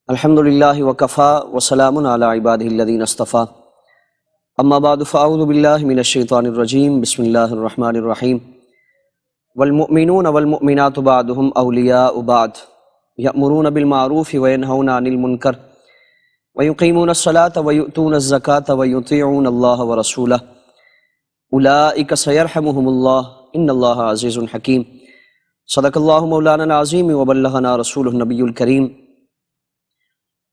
الحمد للہ وکفا وسلام علی عبادہ الذین اصطفیٰ اما بعد فاعوذ باللہ من الشیطان الرجیم بسم اللہ الرحمن الرحیم والمؤمنون والمؤمنات بعضهم اولیاء بعض یأمرون بالمعروف وینہون عن المنکر ویقیمون الصلاة ویؤتون الزکاة ویطیعون اللہ ورسولہ اولئک سیرحمهم اللہ ان اللہ عزیز حکیم صدق اللہ مولانا العظیم وبلغنا رسولہ النبی الکریم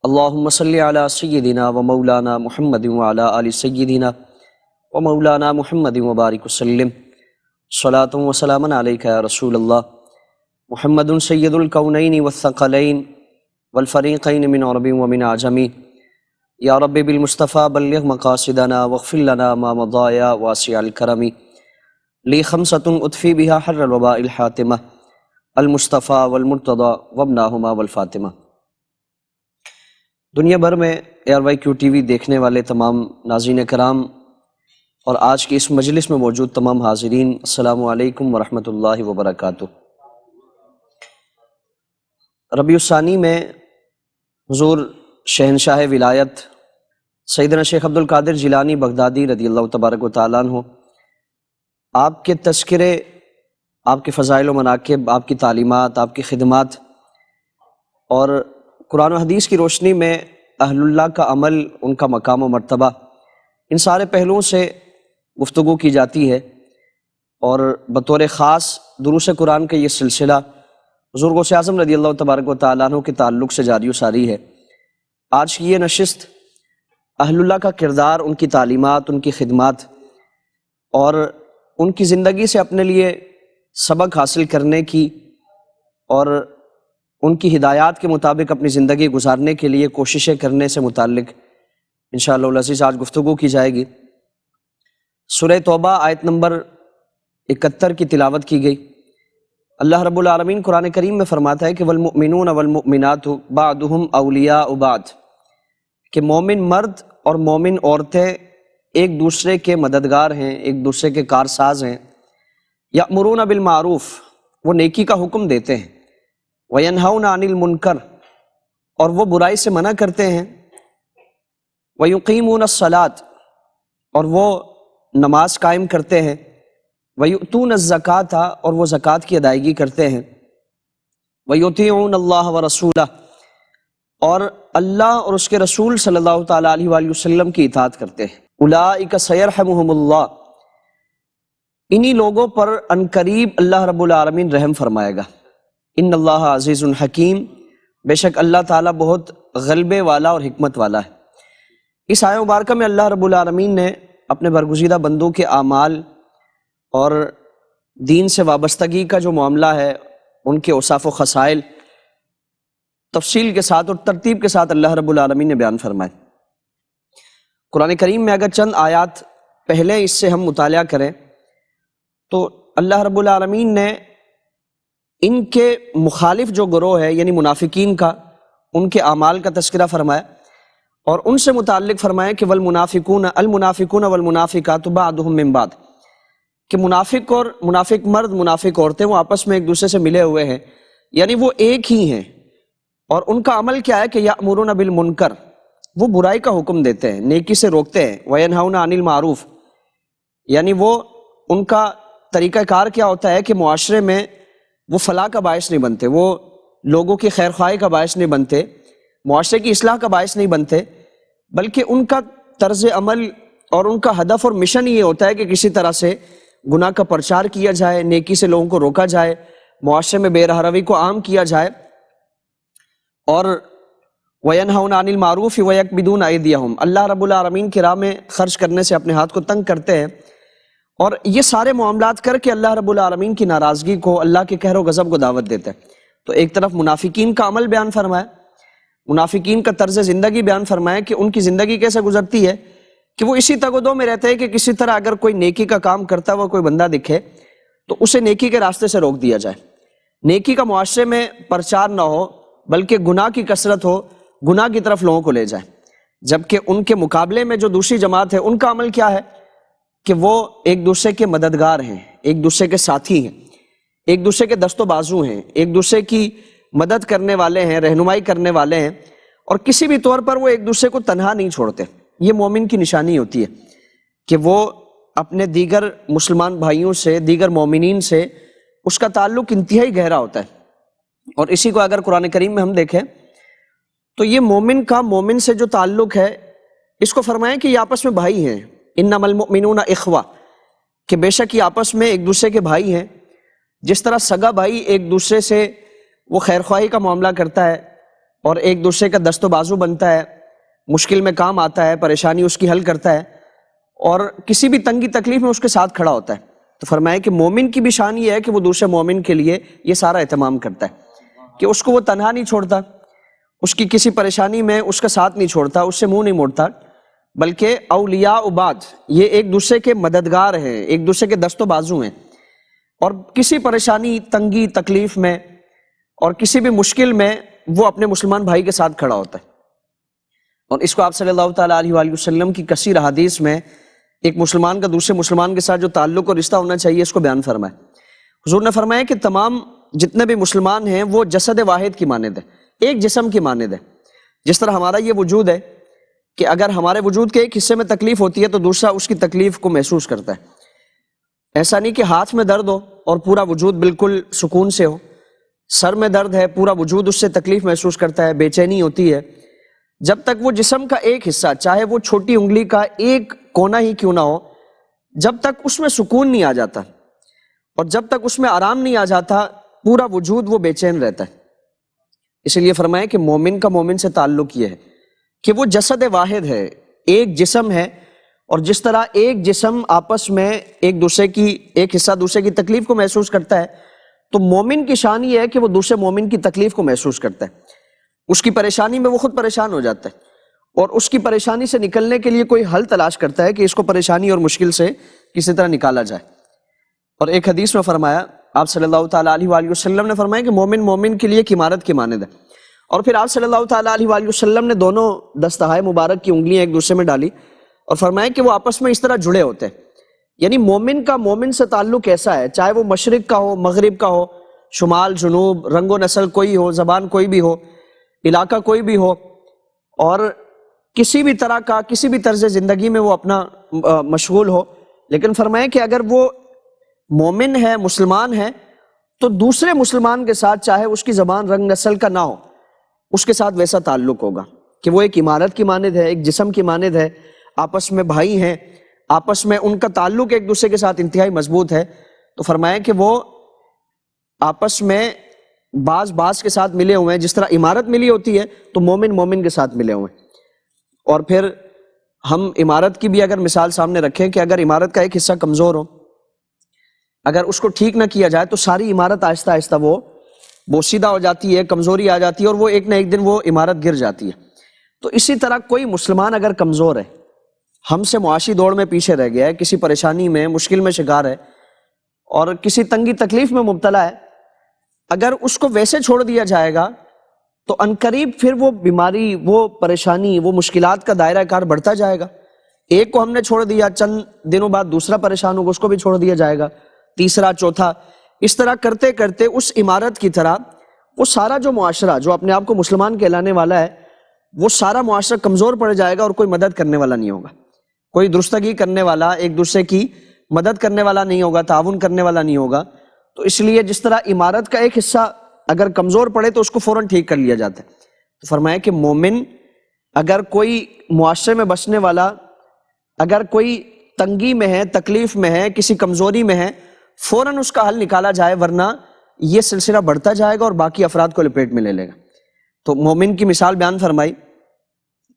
اللہم صلی علی سیدنا و مولانا محمد وعلی آل سیدنا و مولانا محمد وبارک وسلم صلاۃ و سلام علیک یا رسول اللہ محمد سید الکونین والثقلین والفریقین من عرب ومن عجم یا رب بالمصطفیٰ بلغ مقاصدنا واغفر لنا ما مضى یا واسع الکرم لی خمسۃ اطفی بہا حر الوباء الحاتمہ المصطفیٰ والمرتضی وابناہما والفاطمہ۔ دنیا بھر میں ARYQ TV دیکھنے والے تمام ناظرین کرام اور آج کی اس مجلس میں موجود تمام حاضرین، السلام علیکم ورحمۃ اللہ وبرکاتہ۔ ربیع الثانی میں حضور شہنشاہ ولایت سیدنا شیخ عبد القادر جیلانی بغدادی رضی اللہ تبارک و تعالیٰ عنہ آپ کے تذکرے، آپ کے فضائل و مناقب، آپ کی تعلیمات، آپ کی خدمات اور قرآن و حدیث کی روشنی میں اہل اللہ کا عمل، ان کا مقام و مرتبہ، ان سارے پہلوؤں سے گفتگو کی جاتی ہے، اور بطور خاص دروس قرآن کا یہ سلسلہ حضور غوث اعظم رضی اللہ تبارک و تعالیٰ عنہ کے تعلق سے جاری و ساری ہے۔ آج کی یہ نشست اہل اللہ کا کردار، ان کی تعلیمات، ان کی خدمات اور ان کی زندگی سے اپنے لیے سبق حاصل کرنے کی اور ان کی ہدایات کے مطابق اپنی زندگی گزارنے کے لیے کوششیں کرنے سے متعلق انشاءاللہ العزیز آج گفتگو کی جائے گی۔ سورہ توبہ آیت نمبر 71 کی تلاوت کی گئی۔ اللہ رب العالمین قرآن کریم میں فرماتا ہے کہ والمؤمنون والمؤمنات بعضهم اولیاء بعض، کہ مومن مرد اور مومن عورتیں ایک دوسرے کے مددگار ہیں، ایک دوسرے کے کارساز ہیں۔ یأمرون بالمعروف، وہ نیکی کا حکم دیتے ہیں، وینہون عن المنکر، اور وہ برائی سے منع کرتے ہیں، ویقیمون الصلاۃ، اور وہ نماز قائم کرتے ہیں، ویؤتون الزکاۃ، اور وہ زکوٰۃ کی ادائیگی کرتے ہیں، ویطیعون اللہ ورسولہ، اور اللہ اور اس کے رسول صلی اللہ تعالیٰ علیہ وآلہ وسلم کی اطاعت کرتے ہیں۔ اولئک سیرحمهم اللہ، انہی لوگوں پر عنقریب اللہ رب العالمین رحم فرمائے گا۔ ان اللہ عزیز حکیم، بے شک اللہ تعالیٰ بہت غلبے والا اور حکمت والا ہے۔ اس آیہ مبارکہ میں اللہ رب العالمین نے اپنے برگزیدہ بندوں کے اعمال اور دین سے وابستگی کا جو معاملہ ہے، ان کے اوصاف و خصائل تفصیل کے ساتھ اور ترتیب کے ساتھ اللہ رب العالمین نے بیان فرمائے۔ قرآن کریم میں اگر چند آیات پہلے اس سے ہم مطالعہ کریں تو اللہ رب العالمین نے ان کے مخالف جو گروہ ہے یعنی منافقین کا، ان کے اعمال کا تذکرہ فرمایا، اور ان سے متعلق فرمایا کہ والمنافقون المنافقون والمنافقات بعضهم من بعض، کہ منافق اور منافق مرد، منافق عورتیں وہ آپس میں ایک دوسرے سے ملے ہوئے ہیں، یعنی وہ ایک ہی ہیں، اور ان کا عمل کیا ہے کہ یأمرون بالمنکر، وہ برائی کا حکم دیتے ہیں، نیکی سے روکتے ہیں، وینہون عن المعروف، یعنی وہ ان کا طریقہ کار کیا ہوتا ہے کہ معاشرے میں وہ فلاح کا باعث نہیں بنتے، وہ لوگوں کی خیر خواہی کا باعث نہیں بنتے، معاشرے کی اصلاح کا باعث نہیں بنتے، بلکہ ان کا طرز عمل اور ان کا ہدف اور مشن یہ ہوتا ہے کہ کسی طرح سے گناہ کا پرچار کیا جائے، نیکی سے لوگوں کو روکا جائے، معاشرے میں بے رحروی کو عام کیا جائے، اور وینہون عن المعروف ویکبدون ایدیہم، اللہ رب العالمین کی راہ میں خرچ کرنے سے اپنے ہاتھ کو تنگ کرتے ہیں، اور یہ سارے معاملات کر کے اللہ رب العالمین کی ناراضگی کو، اللہ کے قہر و غضب کو دعوت دیتے ہیں۔ تو ایک طرف منافقین کا عمل بیان فرمایا، منافقین کا طرز زندگی بیان فرمایا کہ ان کی زندگی کیسے گزرتی ہے کہ وہ اسی تگ و دو میں رہتے ہیں کہ کسی طرح اگر کوئی نیکی کا کام کرتا ہوا کوئی بندہ دکھے تو اسے نیکی کے راستے سے روک دیا جائے، نیکی کا معاشرے میں پرچار نہ ہو بلکہ گناہ کی کثرت ہو، گناہ کی طرف لوگوں کو لے جائے۔ جبکہ ان کے مقابلے میں جو دوسری جماعت ہے ان کا عمل کیا ہے کہ وہ ایک دوسرے کے مددگار ہیں، ایک دوسرے کے ساتھی ہیں، ایک دوسرے کے دست و بازو ہیں، ایک دوسرے کی مدد کرنے والے ہیں، رہنمائی کرنے والے ہیں، اور کسی بھی طور پر وہ ایک دوسرے کو تنہا نہیں چھوڑتے. یہ مومن کی نشانی ہوتی ہے کہ وہ اپنے دیگر مسلمان بھائیوں سے، دیگر مومنین سے اس کا تعلق انتہائی گہرا ہوتا ہے. اور اسی کو اگر قرآن کریم میں ہم دیکھیں تو یہ مومن کا مومن سے جو تعلق ہے اس کو فرمایا کہ یہ آپس میں بھائی ہیں. انما المؤمنون اخوہ، کہ بے شک یہ آپس میں ایک دوسرے کے بھائی ہیں. جس طرح سگا بھائی ایک دوسرے سے وہ خیر خواہی کا معاملہ کرتا ہے اور ایک دوسرے کا دست و بازو بنتا ہے، مشکل میں کام آتا ہے، پریشانی اس کی حل کرتا ہے اور کسی بھی تنگی تکلیف میں اس کے ساتھ کھڑا ہوتا ہے. تو فرمایا کہ مومن کی بھی شان یہ ہے کہ وہ دوسرے مومن کے لیے یہ سارا اہتمام کرتا ہے کہ اس کو وہ تنہا نہیں چھوڑتا، اس کی کسی پریشانی میں اس کا ساتھ نہیں چھوڑتا، اس سے منہ نہیں موڑتا، بلکہ اولیاء و بعد یہ ایک دوسرے کے مددگار ہیں، ایک دوسرے کے دست و بازو ہیں. اور کسی پریشانی، تنگی تکلیف میں اور کسی بھی مشکل میں وہ اپنے مسلمان بھائی کے ساتھ کھڑا ہوتا ہے. اور اس کو آپ صلی اللہ تعالیٰ علیہ وآلہ وسلم کی کثیر احادیث میں ایک مسلمان کا دوسرے مسلمان کے ساتھ جو تعلق اور رشتہ ہونا چاہیے اس کو بیان فرمایا. حضور نے فرمایا کہ تمام جتنے بھی مسلمان ہیں وہ جسد واحد کی مانند ہے، ایک جسم کی مانند ہے. جس طرح ہمارا یہ وجود ہے کہ اگر ہمارے وجود کے ایک حصے میں تکلیف ہوتی ہے تو دوسرا اس کی تکلیف کو محسوس کرتا ہے. ایسا نہیں کہ ہاتھ میں درد ہو اور پورا وجود بالکل سکون سے ہو، سر میں درد ہے پورا وجود اس سے تکلیف محسوس کرتا ہے، بے چینی ہوتی ہے. جب تک وہ جسم کا ایک حصہ، چاہے وہ چھوٹی انگلی کا ایک کونا ہی کیوں نہ ہو، جب تک اس میں سکون نہیں آ جاتا اور جب تک اس میں آرام نہیں آ جاتا پورا وجود وہ بے چین رہتا ہے. اس لیے فرمایا کہ مومن کا مومن سے تعلق یہ ہے کہ وہ جسد واحد ہے، ایک جسم ہے. اور جس طرح ایک جسم آپس میں ایک دوسرے کی، ایک حصہ دوسرے کی تکلیف کو محسوس کرتا ہے، تو مومن کی شان یہ ہے کہ وہ دوسرے مومن کی تکلیف کو محسوس کرتا ہے. اس کی پریشانی میں وہ خود پریشان ہو جاتا ہے اور اس کی پریشانی سے نکلنے کے لیے کوئی حل تلاش کرتا ہے کہ اس کو پریشانی اور مشکل سے کسی طرح نکالا جائے. اور ایک حدیث میں فرمایا آپ صلی اللہ تعالیٰ علیہ وآلہ وسلم نے فرمایا کہ مومن مومن کے لیے ایک عمارت کی مانند ہے. اور پھر آپ صلی اللہ تعالیٰ علیہ وآلہ وسلم نے دونوں دستہائے مبارک کی انگلیاں ایک دوسرے میں ڈالی اور فرمایا کہ وہ آپس میں اس طرح جڑے ہوتے ہیں. یعنی مومن کا مومن سے تعلق ایسا ہے، چاہے وہ مشرق کا ہو، مغرب کا ہو، شمال جنوب، رنگ و نسل کوئی ہو، زبان کوئی بھی ہو، علاقہ کوئی بھی ہو، اور کسی بھی طرح کا، کسی بھی طرز زندگی میں وہ اپنا مشغول ہو، لیکن فرمایا کہ اگر وہ مومن ہے، مسلمان ہے، تو دوسرے مسلمان کے ساتھ چاہے اس کی زبان رنگ نسل کا نہ ہو، اس کے ساتھ ویسا تعلق ہوگا کہ وہ ایک عمارت کی مانند ہے، ایک جسم کی مانند ہے، آپس میں بھائی ہیں، آپس میں ان کا تعلق ایک دوسرے کے ساتھ انتہائی مضبوط ہے. تو فرمایا کہ وہ آپس میں بعض کے ساتھ ملے ہوئے ہیں. جس طرح عمارت ملی ہوتی ہے تو مومن مومن کے ساتھ ملے ہوئے ہیں. اور پھر ہم عمارت کی بھی اگر مثال سامنے رکھیں کہ اگر عمارت کا ایک حصہ کمزور ہو، اگر اس کو ٹھیک نہ کیا جائے تو ساری عمارت آہستہ آہستہ وہ بوسیدہ ہو جاتی ہے، کمزوری آ جاتی ہے اور وہ ایک نہ ایک دن وہ عمارت گر جاتی ہے. تو اسی طرح کوئی مسلمان اگر کمزور ہے، ہم سے معاشی دوڑ میں پیچھے رہ گیا ہے، کسی پریشانی میں، مشکل میں شکار ہے اور کسی تنگی تکلیف میں مبتلا ہے، اگر اس کو ویسے چھوڑ دیا جائے گا تو عنقریب پھر وہ بیماری، وہ پریشانی، وہ مشکلات کا دائرہ کار بڑھتا جائے گا. ایک کو ہم نے چھوڑ دیا، چند دنوں بعد دوسرا پریشان ہوگا، اس کو بھی چھوڑ دیا جائے گا، تیسرا، چوتھا. اس طرح کرتے کرتے اس عمارت کی طرح وہ سارا جو معاشرہ جو اپنے آپ کو مسلمان کہلانے والا ہے، وہ سارا معاشرہ کمزور پڑ جائے گا اور کوئی مدد کرنے والا نہیں ہوگا، کوئی درستگی کرنے والا، ایک دوسرے کی مدد کرنے والا نہیں ہوگا، تعاون کرنے والا نہیں ہوگا. تو اس لیے جس طرح عمارت کا ایک حصہ اگر کمزور پڑے تو اس کو فوراً ٹھیک کر لیا جاتا ہے. تو فرمایا کہ مومن اگر کوئی معاشرے میں بسنے والا، اگر کوئی تنگی میں ہے، تکلیف میں ہے، کسی کمزوری میں ہے، فوراً اس کا حل نکالا جائے، ورنہ یہ سلسلہ بڑھتا جائے گا اور باقی افراد کو لپیٹ میں لے لے گا. تو مومن کی مثال بیان فرمائی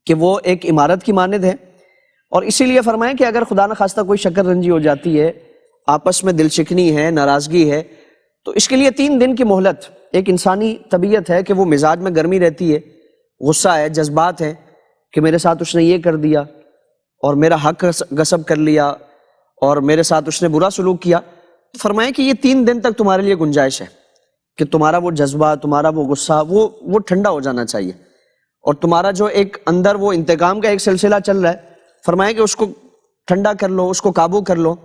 کہ وہ ایک عمارت کی مانند ہے. اور اسی لیے فرمایا کہ اگر خدا نخواستہ کوئی شکر رنجی ہو جاتی ہے، آپس میں دل شکنی ہے، ناراضگی ہے، تو اس کے لیے 3 دن کی مہلت. ایک انسانی طبیعت ہے کہ وہ مزاج میں گرمی رہتی ہے، غصہ ہے، جذبات ہیں کہ میرے ساتھ اس نے یہ کر دیا اور میرا حق غصب کر لیا اور میرے ساتھ اس نے برا سلوک کیا. فرمایا کہ یہ 3 دن تک تمہارے لیے گنجائش ہے کہ تمہارا وہ جذبہ، تمہارا وہ غصہ وہ ٹھنڈا ہو جانا چاہیے، اور تمہارا جو ایک اندر وہ انتقام کا ایک سلسلہ چل رہا ہے، فرمایا کہ اس کو ٹھنڈا کر لو، اس کو قابو کر لو.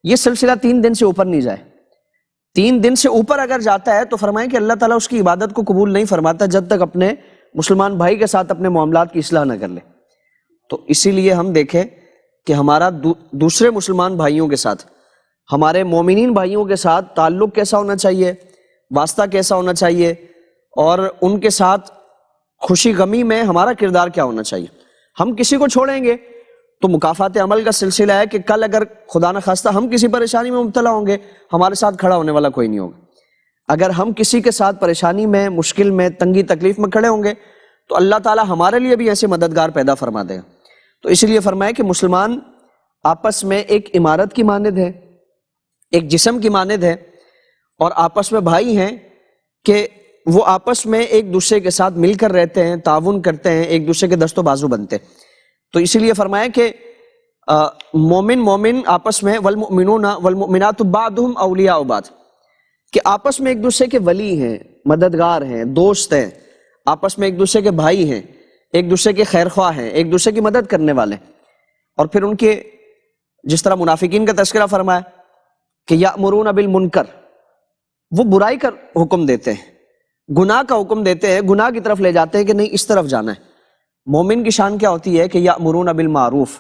یہ سلسلہ 3 دن سے اوپر نہیں جائے. 3 دن سے اوپر اگر جاتا ہے تو فرمایا کہ اللہ تعالیٰ اس کی عبادت کو قبول نہیں فرماتا جب تک اپنے مسلمان بھائی کے ساتھ اپنے معاملات کی اصلاح نہ کر لے۔ تو اسی لیے ہم دیکھیں کہ ہمارا دوسرے مسلمان بھائیوں کے ساتھ، ہمارے مومنین بھائیوں کے ساتھ تعلق کیسا ہونا چاہیے، واسطہ کیسا ہونا چاہیے، اور ان کے ساتھ خوشی غمی میں ہمارا کردار کیا ہونا چاہیے۔ ہم کسی کو چھوڑیں گے تو مکافات عمل کا سلسلہ ہے کہ کل اگر خدا نخواستہ ہم کسی پریشانی میں مبتلا ہوں گے، ہمارے ساتھ کھڑا ہونے والا کوئی نہیں ہوگا۔ اگر ہم کسی کے ساتھ پریشانی میں، مشکل میں، تنگی تکلیف میں کھڑے ہوں گے تو اللہ تعالی ہمارے لیے بھی ایسے مددگار پیدا فرما دے گا۔ تو اسی لیے فرمایا کہ مسلمان آپس میں ایک عمارت کی مانند ہے، ایک جسم کی مانند ہے، اور آپس میں بھائی ہیں کہ وہ آپس میں ایک دوسرے کے ساتھ مل کر رہتے ہیں، تعاون کرتے ہیں، ایک دوسرے کے دست و بازو بنتے ہیں۔ تو اسی لیے فرمایا کہ مومن آپس میں والمؤمنون والمؤمنات بعضهم اولیاء بعض، کہ آپس میں ایک دوسرے کے ولی ہیں، مددگار ہیں، دوست ہیں، آپس میں ایک دوسرے کے بھائی ہیں، ایک دوسرے کے خیر خواہ ہیں، ایک دوسرے کی مدد کرنے والے۔ اور پھر ان کے جس طرح منافقین کا تذکرہ فرمایا کہ یأمرون بالمنکر، وہ برائی کا حکم دیتے ہیں، گناہ کا حکم دیتے ہیں، گناہ کی طرف لے جاتے ہیں کہ نہیں اس طرف جانا ہے۔ مومن کی شان کیا ہوتی ہے کہ یأمرون بالمعروف،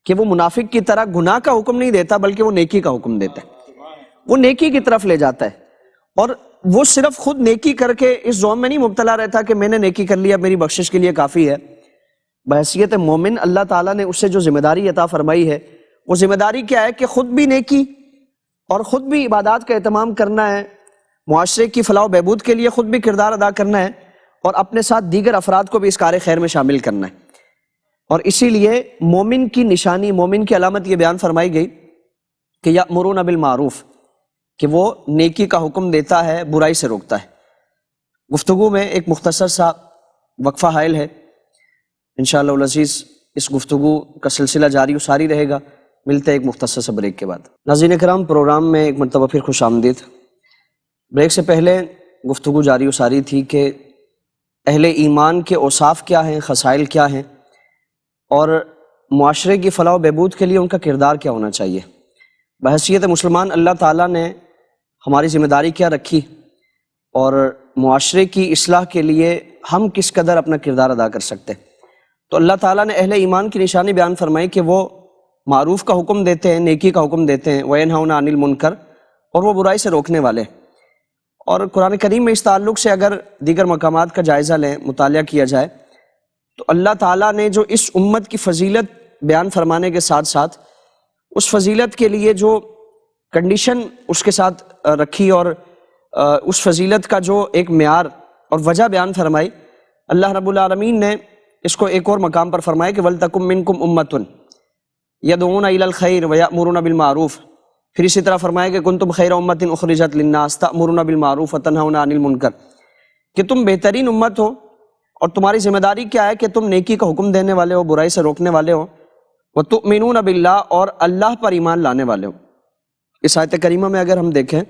کہ وہ منافق کی طرح گناہ کا حکم نہیں دیتا بلکہ وہ نیکی کا حکم دیتا ہے، وہ نیکی کی طرف لے جاتا ہے، اور وہ صرف خود نیکی کر کے اس ظلم میں نہیں مبتلا رہتا کہ میں نے نیکی کر لیا میری بخشش کے لیے کافی ہے۔ بحیثیت مومن اللہ تعالیٰ نے اسے جو ذمہ داری عطا فرمائی ہے، وہ ذمہ داری کیا ہے کہ خود بھی نیکی اور خود بھی عبادات کا اہتمام کرنا ہے، معاشرے کی فلاح و بہبود کے لیے خود بھی کردار ادا کرنا ہے، اور اپنے ساتھ دیگر افراد کو بھی اس کار خیر میں شامل کرنا ہے۔ اور اسی لیے مومن کی نشانی، مومن کی علامت یہ بیان فرمائی گئی کہ یأمرون بالمعروف، کہ وہ نیکی کا حکم دیتا ہے، برائی سے روکتا ہے۔ گفتگو میں ایک مختصر سا وقفہ حائل ہے، انشاءاللہ العزیز اس گفتگو کا سلسلہ جاری و ساری رہے گا۔ ملتے ہیں ایک مختصر سے بریک کے بعد۔ ناظرین کرام، پروگرام میں ایک مرتبہ پھر خوش آمدید۔ بریک سے پہلے گفتگو جاری و ساری تھی کہ اہل ایمان کے اوصاف کیا ہیں، خصائل کیا ہیں، اور معاشرے کی فلاح و بہبود کے لیے ان کا کردار کیا ہونا چاہیے۔ بحیثیت مسلمان اللہ تعالیٰ نے ہماری ذمہ داری کیا رکھی، اور معاشرے کی اصلاح کے لیے ہم کس قدر اپنا کردار ادا کر سکتے۔ تو اللہ تعالیٰ نے اہل ایمان کی نشانی بیان فرمائی کہ وہ معروف کا حکم دیتے ہیں، نیکی کا حکم دیتے ہیں، وَيَنْهَوْنَ عَنِ الْمُنْكَرِ، اور وہ برائی سے روکنے والے۔ اور قرآن کریم میں اس تعلق سے اگر دیگر مقامات کا جائزہ لیں، مطالعہ کیا جائے، تو اللہ تعالیٰ نے جو اس امت کی فضیلت بیان فرمانے کے ساتھ ساتھ اس فضیلت کے لیے جو کنڈیشن اس کے ساتھ رکھی، اور اس فضیلت کا جو ایک معیار اور وجہ بیان فرمائی، اللہ رب العالمین نے اس کو ایک اور مقام پر فرمایا کہ وَلْتَكُمْ مِنْكُمْ أُمَّةٌ يَدْعُونَ إِلَى الْخَيْرِ وَيَأْمُرُونَ بِالْمَعْرُوفِ، پھر اسی طرح فرمایا کہ كُنْتُمْ خَيْرَ أُمَّةٍ أُخْرِجَتْ لِلنَّاسِ تَأْمُرُونَ بِالْمَعْرُوفِ وَتَنْهَوْنَ عَنِ الْمُنْكَرِ، کہ تم بہترین امت ہو اور تمہاری ذمہ داری کیا ہے کہ تم نیکی کا حکم دینے والے ہو، برائی سے روکنے والے ہو، وَتُؤْمِنُونَ بِاللَّهِ، اور اللہ پر ایمان لانے والے ہو۔ اس آیت کریمہ میں اگر ہم دیکھیں،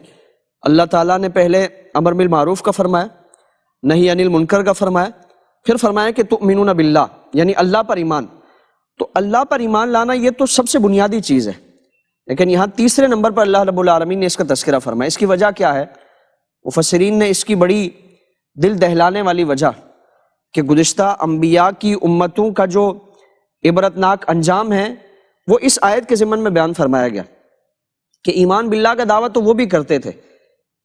اللہ تعالیٰ نے پہلے امر بالمعروف کا فرمایا، نہی عن المنکر کا فرمایا، پھر فرمایا کہ تؤمنون باللہ، یعنی اللہ پر ایمان۔ تو اللہ پر ایمان لانا یہ تو سب سے بنیادی چیز ہے، لیکن یہاں تیسرے نمبر پر اللہ رب العالمین نے اس کا تذکرہ فرمایا۔ اس کی وجہ کیا ہے؟ مفسرین نے اس کی بڑی دل دہلانے والی وجہ کہ گزشتہ انبیاء کی امتوں کا جو عبرتناک انجام ہے وہ اس آیت کے ضمن میں بیان فرمایا گیا کہ ایمان باللہ کا دعویٰ تو وہ بھی کرتے تھے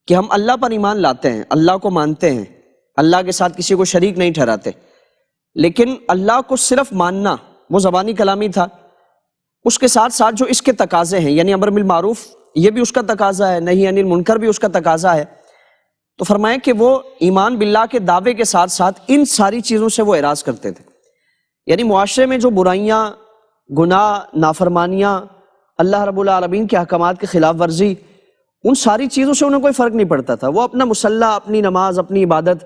کہ ہم اللہ پر ایمان لاتے ہیں، اللہ کو مانتے ہیں، اللہ کے ساتھ کسی کو شریک نہیں ٹھہراتے، لیکن اللہ کو صرف ماننا وہ زبانی کلامی تھا، اس کے ساتھ ساتھ جو اس کے تقاضے ہیں، یعنی امر بالمعروف یہ بھی اس کا تقاضا ہے، نہی عن المنکر بھی اس کا تقاضا ہے۔ تو فرمائیں کہ وہ ایمان باللہ کے دعوے کے ساتھ ساتھ ان ساری چیزوں سے وہ اعراض کرتے تھے، یعنی معاشرے میں جو برائیاں، گناہ، نافرمانیاں، اللہ رب العالمین کے احکامات کی خلاف ورزی، ان ساری چیزوں سے انہیں کوئی فرق نہیں پڑتا تھا۔ وہ اپنا مصلی، اپنی نماز، اپنی عبادت،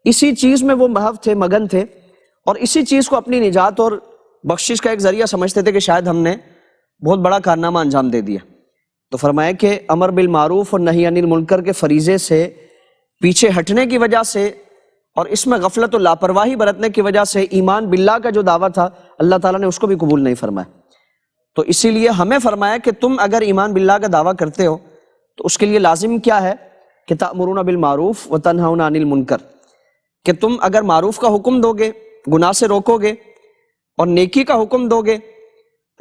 اسی چیز میں وہ محو تھے، مگن تھے، اور اسی چیز کو اپنی نجات اور بخشش کا ایک ذریعہ سمجھتے تھے کہ شاید ہم نے بہت بڑا کارنامہ انجام دے دیا۔ تو فرمایا کہ امر بالمعروف اور نہی عن المنکر کے فریضے سے پیچھے ہٹنے کی وجہ سے اور اس میں غفلت و لاپرواہی برتنے کی وجہ سے ایمان باللہ کا جو دعویٰ تھا اللہ تعالیٰ نے اس کو بھی قبول نہیں فرمایا۔ تو اسی لیے ہمیں فرمایا کہ تم اگر ایمان باللہ کا دعویٰ کرتے ہو تو اس کے لیے لازم کیا ہے کہ تأمرون بالمعروف وتنہون عن المنکر، کہ تم اگر معروف کا حکم دو گے، گناہ سے روکو گے اور نیکی کا حکم دو گے،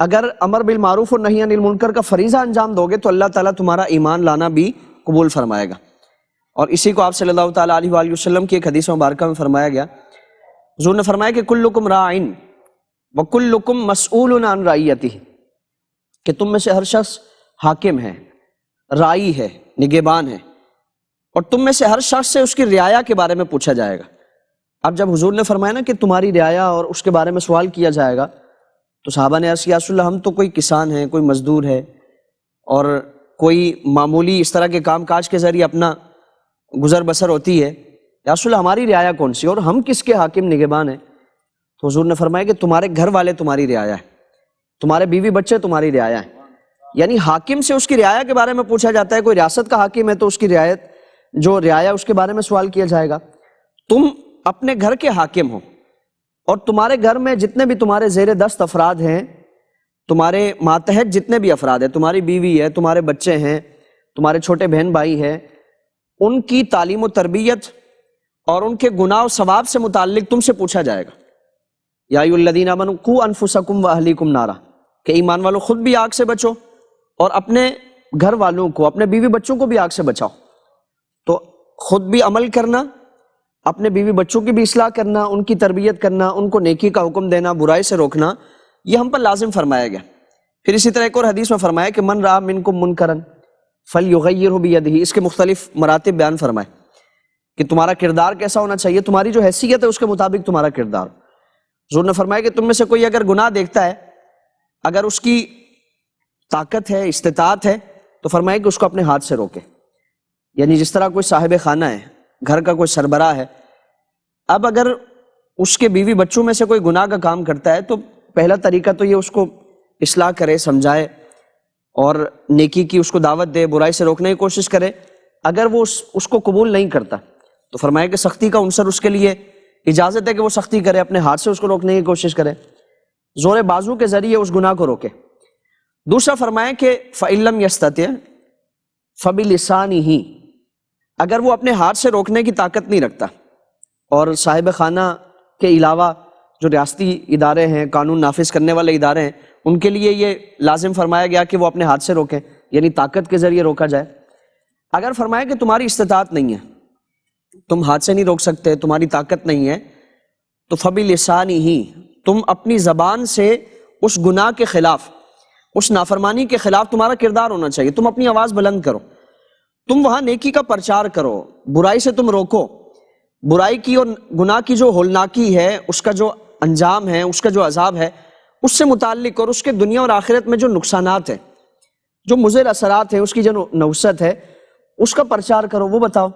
اگر امر بالمعروف اور نہی عن المنکر کا فریضہ انجام دو گے تو اللہ تعالیٰ تمہارا ایمان لانا بھی قبول فرمائے گا۔ اور اسی کو آپ صلی اللہ تعالیٰ علیہ وآلہ وسلم کی ایک حدیث مبارکہ میں فرمایا گیا، حضور نے فرمایا کہ کلکم راعٍ وکلکم مسئول عن رعیتہ، کہ تم میں سے ہر شخص حاکم ہے، راعی ہے، نگہبان ہے، اور تم میں سے ہر شخص سے اس کی رعایا کے بارے میں پوچھا جائے گا۔ اب جب حضور نے فرمایا نا کہ تمہاری رعایا اور اس کے بارے میں سوال کیا جائے گا، تو صحابہ نے عرض کیا، یا رسول اللہ ہم تو کوئی کسان ہیں، کوئی مزدور ہے، اور کوئی معمولی اس طرح کے کام کاج کے ذریعے اپنا گزر بسر ہوتی ہے، یا رسول اللہ ہماری رعایا کون سی اور ہم کس کے حاکم نگہبان ہیں؟ تو حضور نے فرمایا کہ تمہارے گھر والے تمہاری رعایا ہے، تمہارے بیوی بچے تمہاری رعایا ہیں۔ یعنی حاکم سے اس کی رعایا کے بارے میں پوچھا جاتا ہے، کوئی ریاست کا حاکم ہے تو اس کی رعایت جو رعایا اس کے بارے میں سوال کیا جائے گا۔ تم اپنے گھر کے حاکم ہو، اور تمہارے گھر میں جتنے بھی تمہارے زیر دست افراد ہیں، تمہارے ماتحت جتنے بھی افراد ہیں، تمہاری بیوی ہے، تمہارے بچے ہیں، تمہارے چھوٹے بہن بھائی ہیں، ان کی تعلیم و تربیت اور ان کے گناہ و ثواب سے متعلق تم سے پوچھا جائے گا۔ یا ایھا الذین آمنوا قوا انفسکم واہلیکم نارا، کہ ایمان والوں خود بھی آگ سے بچو اور اپنے گھر والوں کو، اپنے بیوی بچوں کو بھی آگ سے بچاؤ۔ تو خود بھی عمل کرنا، اپنے بیوی بچوں کی بھی اصلاح کرنا، ان کی تربیت کرنا، ان کو نیکی کا حکم دینا، برائی سے روکنا، یہ ہم پر لازم فرمایا گیا۔ پھر اسی طرح ایک اور حدیث میں فرمایا کہ من رأى منکم منکرا فلیغیرہ بیدہ، اس کے مختلف مراتب بیان فرمائے کہ تمہارا کردار کیسا ہونا چاہیے، تمہاری جو حیثیت ہے اس کے مطابق تمہارا کردار۔ حضور نے فرمایا کہ تم میں سے کوئی اگر گناہ دیکھتا ہے، اگر اس کی طاقت ہے، استطاعت ہے، تو فرمایا کہ اس کو اپنے ہاتھ سے روکے۔ یعنی جس طرح کوئی صاحب خانہ ہے، گھر کا کوئی سربراہ ہے، اب اگر اس کے بیوی بچوں میں سے کوئی گناہ کا کام کرتا ہے تو پہلا طریقہ تو یہ اس کو اصلاح کرے، سمجھائے اور نیکی کی اس کو دعوت دے، برائی سے روکنے کی کوشش کرے۔ اگر وہ اس کو قبول نہیں کرتا تو فرمایا کہ سختی کا عنصر اس کے لیے اجازت ہے کہ وہ سختی کرے، اپنے ہاتھ سے اس کو روکنے کی کوشش کرے، زور بازو کے ذریعے اس گناہ کو روکے۔ دوسرا فرمایا کہ فَإِن لَّمْ يَسْتَطِعْ فَبِلِسَانِهِ، اگر وہ اپنے ہاتھ سے روکنے کی طاقت نہیں رکھتا، اور صاحب خانہ کے علاوہ جو ریاستی ادارے ہیں، قانون نافذ کرنے والے ادارے ہیں، ان کے لیے یہ لازم فرمایا گیا کہ وہ اپنے ہاتھ سے روکیں، یعنی طاقت کے ذریعے روکا جائے۔ اگر فرمایا کہ تمہاری استطاعت نہیں ہے، تم ہاتھ سے نہیں روک سکتے، تمہاری طاقت نہیں ہے، تو فَبِلِسَانِهِ، تم اپنی زبان سے اس گناہ کے خلاف، اس نافرمانی کے خلاف تمہارا کردار ہونا چاہیے، تم اپنی آواز بلند کرو، تم وہاں نیکی کا پرچار کرو، برائی سے تم روکو، برائی کی اور گناہ کی جو ہولناکی ہے، اس کا جو انجام ہے، اس کا جو عذاب ہے، اس سے متعلق اور اس کے دنیا اور آخرت میں جو نقصانات ہیں، جو مضر اثرات ہیں، اس کی جو نوست ہے، اس کا پرچار کرو، وہ بتاؤ۔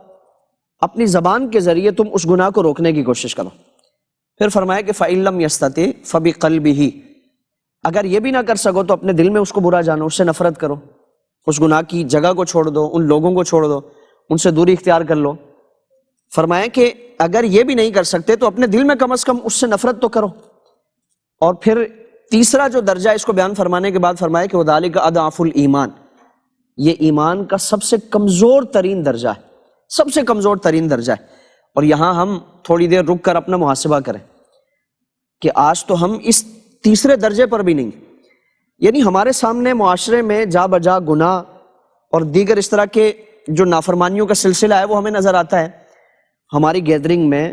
اپنی زبان کے ذریعے تم اس گناہ کو روکنے کی کوشش کرو۔ پھر فرمایا کہ فَإِن لَّمْ يَسْتَطِعْ فَبِقَلْبِهِ، اگر یہ بھی نہ کر سکو تو اپنے دل میں اس کو برا جانو، اس سے نفرت کرو، اس گناہ کی جگہ کو چھوڑ دو، ان لوگوں کو چھوڑ دو، ان سے دوری اختیار کر لو۔ فرمایا کہ اگر یہ بھی نہیں کر سکتے تو اپنے دل میں کم از کم اس سے نفرت تو کرو۔ اور پھر تیسرا جو درجہ اس کو بیان فرمانے کے بعد فرمایا کہ وَذَلِكَ أَضْعَفُ الْإِيمَانِ، یہ ایمان کا سب سے کمزور ترین درجہ ہے، سب سے کمزور ترین درجہ ہے۔ اور یہاں ہم تھوڑی دیر رک کر اپنا محاسبہ کریں کہ آج تو ہم اس تیسرے درجے پر بھی نہیں، یعنی ہمارے سامنے معاشرے میں جا بجا گناہ اور دیگر اس طرح کے جو نافرمانیوں کا سلسلہ ہے وہ ہمیں نظر آتا ہے۔ ہماری گیدرنگ میں،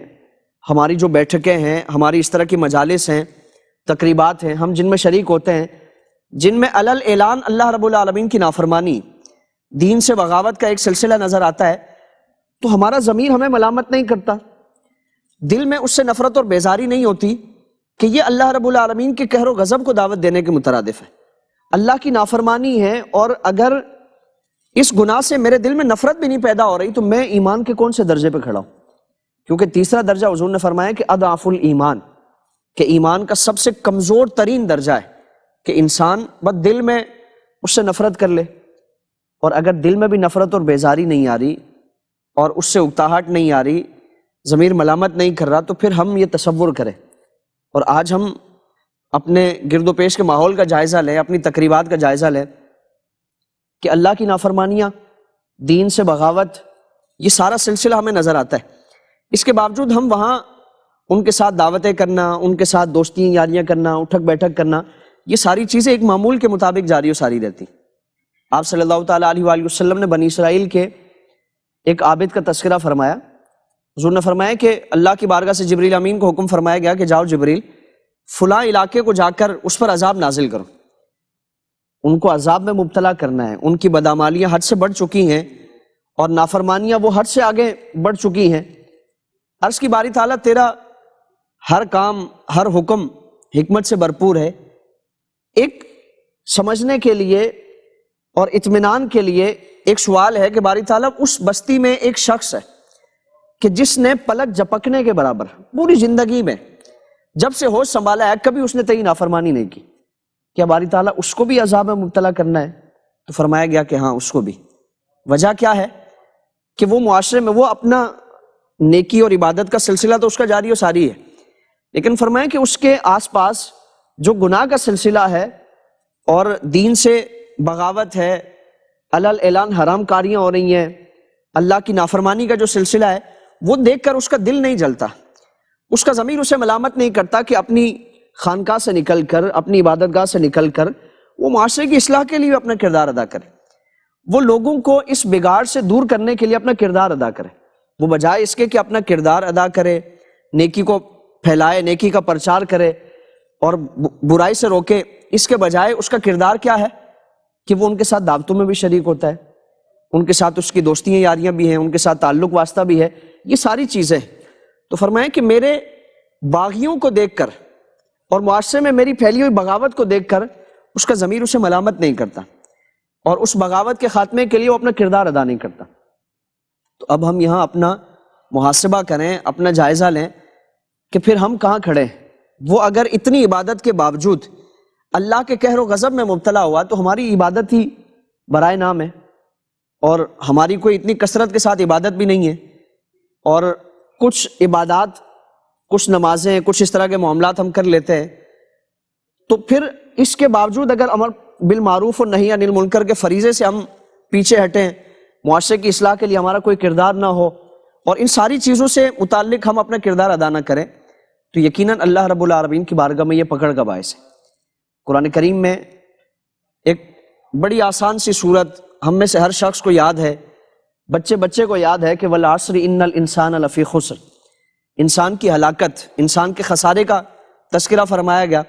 ہماری جو بیٹھکیں ہیں، ہماری اس طرح کی مجالس ہیں، تقریبات ہیں، ہم جن میں شریک ہوتے ہیں، جن میں علل اعلان اللہ رب العالمین کی نافرمانی، دین سے بغاوت کا ایک سلسلہ نظر آتا ہے، تو ہمارا ضمیر ہمیں ملامت نہیں کرتا، دل میں اس سے نفرت اور بیزاری نہیں ہوتی کہ یہ اللہ رب العالمین کے قہر و غضب کو دعوت دینے کے مترادف ہے، اللہ کی نافرمانی ہے، اور اگر اس گناہ سے میرے دل میں نفرت بھی نہیں پیدا ہو رہی تو میں ایمان کے کون سے درجے پہ کھڑا ہوں؟ کیونکہ تیسرا درجہ حضور نے فرمایا کہ اضعف الایمان، کہ ایمان کا سب سے کمزور ترین درجہ ہے کہ انسان بس دل میں اس سے نفرت کر لے، اور اگر دل میں بھی نفرت اور بیزاری نہیں آ رہی اور اس سے اکتاہٹ نہیں آ رہی، ضمیر ملامت نہیں کر رہا، تو پھر ہم یہ تصور کریں، اور آج ہم اپنے گرد و پیش کے ماحول کا جائزہ لیں، اپنی تقریبات کا جائزہ لیں کہ اللہ کی نافرمانیاں، دین سے بغاوت، یہ سارا سلسلہ ہمیں نظر آتا ہے۔ اس کے باوجود ہم وہاں ان کے ساتھ دعوتیں کرنا، ان کے ساتھ دوستیاں یاریاں کرنا، اٹھک بیٹھک کرنا، یہ ساری چیزیں ایک معمول کے مطابق جاری و ساری رہتی۔ آپ صلی اللہ تعالیٰ علیہ وآلہ وسلم نے بنی اسرائیل کے ایک عابد کا تذکرہ فرمایا۔ حضور نے فرمایا کہ اللہ کی بارگاہ سے جبریل امین کو حکم فرمایا گیا کہ جاؤ جبریل، فلاں علاقے کو جا کر اس پر عذاب نازل کرو، ان کو عذاب میں مبتلا کرنا ہے، ان کی بدعمالیاں حد سے بڑھ چکی ہیں اور نافرمانیاں وہ حد سے آگے بڑھ چکی ہیں۔ عرض کی باری تعالیٰ تیرا ہر کام، ہر حکم حکمت سے بھرپور ہے۔ ایک سمجھنے کے لیے اور اطمینان کے لیے ایک سوال ہے کہ باری تعالیٰ اس بستی میں ایک شخص ہے کہ جس نے پلک جھپکنے کے برابر پوری زندگی میں جب سے ہوش سنبھالا ہے کبھی اس نے تئی نافرمانی نہیں کی، کیا باری تعالیٰ اس کو بھی عذاب میں مبتلا کرنا ہے؟ تو فرمایا گیا کہ ہاں اس کو بھی۔ وجہ کیا ہے کہ وہ معاشرے میں وہ اپنا نیکی اور عبادت کا سلسلہ تو اس کا جاری و ساری ہے، لیکن فرمایا کہ اس کے آس پاس جو گناہ کا سلسلہ ہے اور دین سے بغاوت ہے، علل اعلان حرام کاریاں ہو رہی ہیں، اللہ کی نافرمانی کا جو سلسلہ ہے، وہ دیکھ کر اس کا دل نہیں جلتا، اس کا ضمیر اسے ملامت نہیں کرتا کہ اپنی خانقاہ سے نکل کر، اپنی عبادت گاہ سے نکل کر وہ معاشرے کی اصلاح کے لیے اپنا کردار ادا کرے، وہ لوگوں کو اس بگاڑ سے دور کرنے کے لیے اپنا کردار ادا کرے۔ وہ بجائے اس کے کہ اپنا کردار ادا کرے، نیکی کو پھیلائے، نیکی کا پرچار کرے اور برائی سے روکے، اس کے بجائے اس کا کردار کیا ہے کہ وہ ان کے ساتھ دعوتوں میں بھی شریک ہوتا ہے، ان کے ساتھ اس کی دوستیاں یاریاں بھی ہیں، ان کے ساتھ تعلق واسطہ بھی ہے، یہ ساری چیزیں۔ تو فرمایا کہ میرے باغیوں کو دیکھ کر اور معاشرے میں میری پھیلی ہوئی بغاوت کو دیکھ کر اس کا ضمیر اسے ملامت نہیں کرتا اور اس بغاوت کے خاتمے کے لیے وہ اپنا کردار ادا نہیں کرتا۔ تو اب ہم یہاں اپنا محاسبہ کریں، اپنا جائزہ لیں کہ پھر ہم کہاں کھڑے ہیں۔ وہ اگر اتنی عبادت کے باوجود اللہ کے قہر و غضب میں مبتلا ہوا تو ہماری عبادت ہی برائے نام ہے، اور ہماری کوئی اتنی کثرت کے ساتھ عبادت بھی نہیں ہے، اور کچھ عبادات، کچھ نمازیں، کچھ اس طرح کے معاملات ہم کر لیتے ہیں، تو پھر اس کے باوجود اگر امر بالمعروف اور نہی عن المنکر کے فریضے سے ہم پیچھے ہٹیں، معاشرے کی اصلاح کے لیے ہمارا کوئی کردار نہ ہو اور ان ساری چیزوں سے متعلق ہم اپنا کردار ادا نہ کریں، تو یقیناً اللہ رب العالمین کی بارگاہ میں یہ پکڑ کا باعث ہے۔ قرآن کریم میں ایک بڑی آسان سی صورت ہم میں سے ہر شخص کو یاد ہے، بچے کو یاد ہے کہ والعصر ان الانسان لفی خسر، انسان کی ہلاکت، انسان کے خسارے کا تذکرہ فرمایا گیا،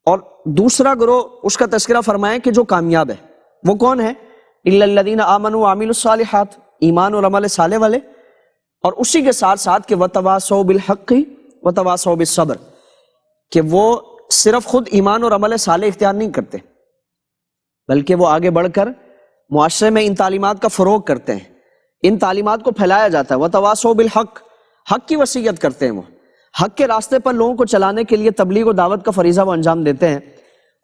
اور دوسرا گروہ اس کا تذکرہ فرمایا کہ جو کامیاب ہے وہ کون ہے؟ الا الذین آمنوا وعملوا الصالحات، ایمان اور عمل صالح والے، اور اسی کے ساتھ ساتھ کہ وتواصوا بالحق وتواصوا بالصبر، کہ وہ صرف خود ایمان اور عمل صالح اختیار نہیں کرتے بلکہ وہ آگے بڑھ کر معاشرے میں ان تعلیمات کا فروغ کرتے ہیں، ان تعلیمات کو پھیلایا جاتا ہے۔ وتواصوا بالحق، حق کی وصیت کرتے ہیں، وہ حق کے راستے پر لوگوں کو چلانے کے لیے تبلیغ و دعوت کا فریضہ وہ انجام دیتے ہیں،